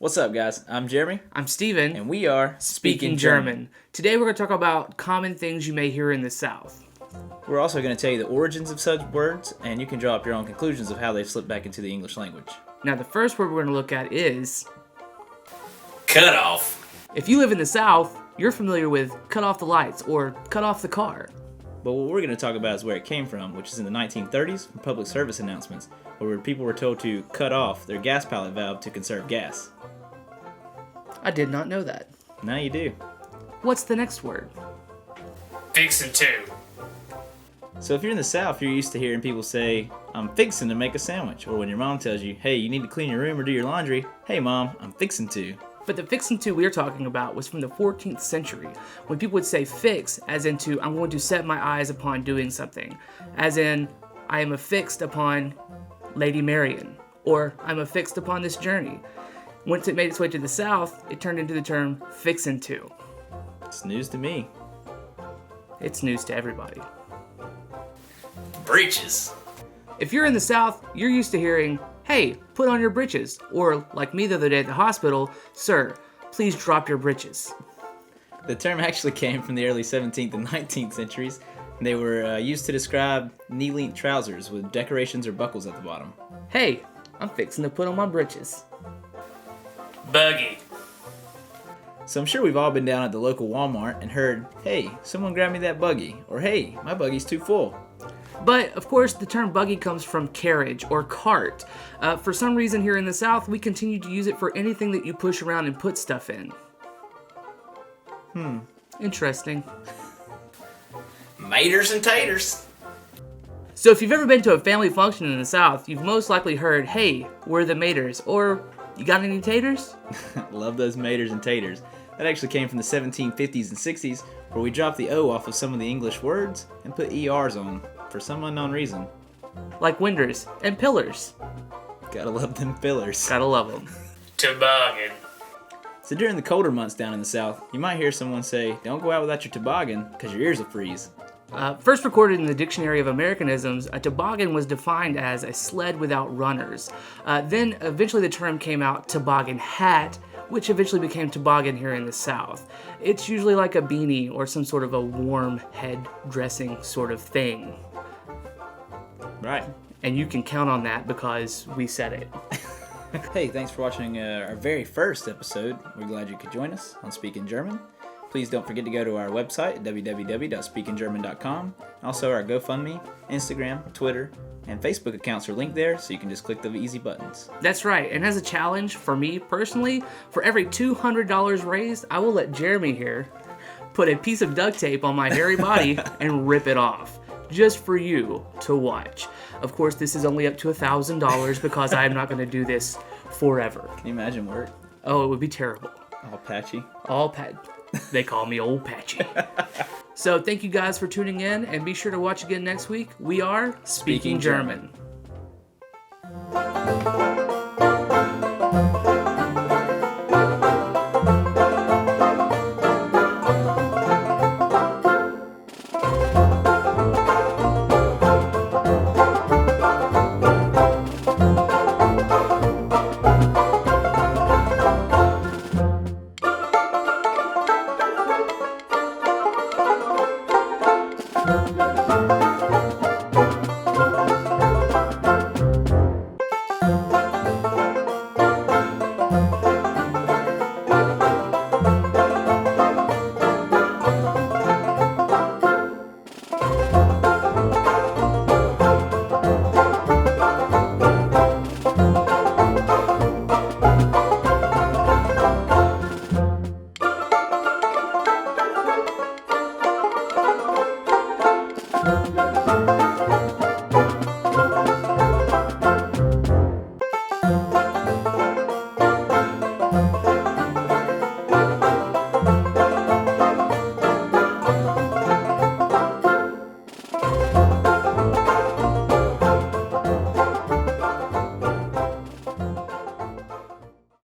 What's up, guys? I'm Jeremy. I'm Steven. And we are Speaking German. Today we're going to talk about common things you may hear in the South. We're also going to tell you the origins of such words, and you can draw up your own conclusions of how they've slipped back into the English language. Now, the first word we're going to look at is... cut off. If you live in the South, you're familiar with cut off the lights or cut off the car. But what we're going to talk about is where it came from, which is in the 1930s from public service announcements, where people were told to cut off their gas pilot valve to conserve gas. I did not know that. Now you do. What's the next word? Fixin' to. So if you're in the South, you're used to hearing people say, I'm fixing to make a sandwich. Or when your mom tells you, hey, you need to clean your room or do your laundry, hey mom, I'm fixing to. But the fixin' to we're talking about was from the 14th century, when people would say fix, as into I'm going to set my eyes upon doing something. As in, I am affixed upon Lady Marian, or I'm affixed upon this journey. Once it made its way to the South, it turned into the term fixin' to. It's news to me. It's news to everybody. Breeches. If you're in the South, you're used to hearing, hey, put on your britches. Or, like me the other day at the hospital, sir, please drop your britches. The term actually came from the early 17th and 19th centuries. They were used to describe knee-length trousers with decorations or buckles at the bottom. Hey, I'm fixing to put on my britches. Buggy. So I'm sure we've all been down at the local Walmart and heard, hey, someone grab me that buggy, or hey, my buggy's too full. But, of course, the term buggy comes from carriage or cart. For some reason here in the South, we continue to use it for anything that you push around and put stuff in. Interesting. Maters and taters. So if you've ever been to a family function in the South, you've most likely heard, hey, where the maters, or you got any taters? Love those maters and taters. That actually came from the 1750s and 60s, where we dropped the O off of some of the English words and put ERs on for some unknown reason. Like winders and pillars. Gotta love them fillers. Gotta love them. Toboggan. So during the colder months down in the South, you might hear someone say, don't go out without your toboggan, because your ears will freeze. First recorded in the Dictionary of Americanisms, a toboggan was defined as a sled without runners. Then eventually the term came out toboggan hat, which eventually became toboggan here in the South. It's usually like a beanie or some sort of a warm head dressing sort of thing. Right. And you can count on that because we said it. Hey, thanks for watching our very first episode. We're glad you could join us on Speaking German. Please don't forget to go to our website at www.speakinggerman.com. Also, our GoFundMe, Instagram, Twitter, and Facebook accounts are linked there, so you can just click the easy buttons. That's right, and as a challenge for me personally, for every $200 raised, I will let Jeremy here put a piece of duct tape on my hairy body and rip it off, just for you to watch. Of course, this is only up to $1,000 because I am not going to do this forever. Can you imagine work? Oh, it would be terrible. All patchy. They call me Old Patchy. So thank you guys for tuning in, and be sure to watch again next week. We are Speaking German.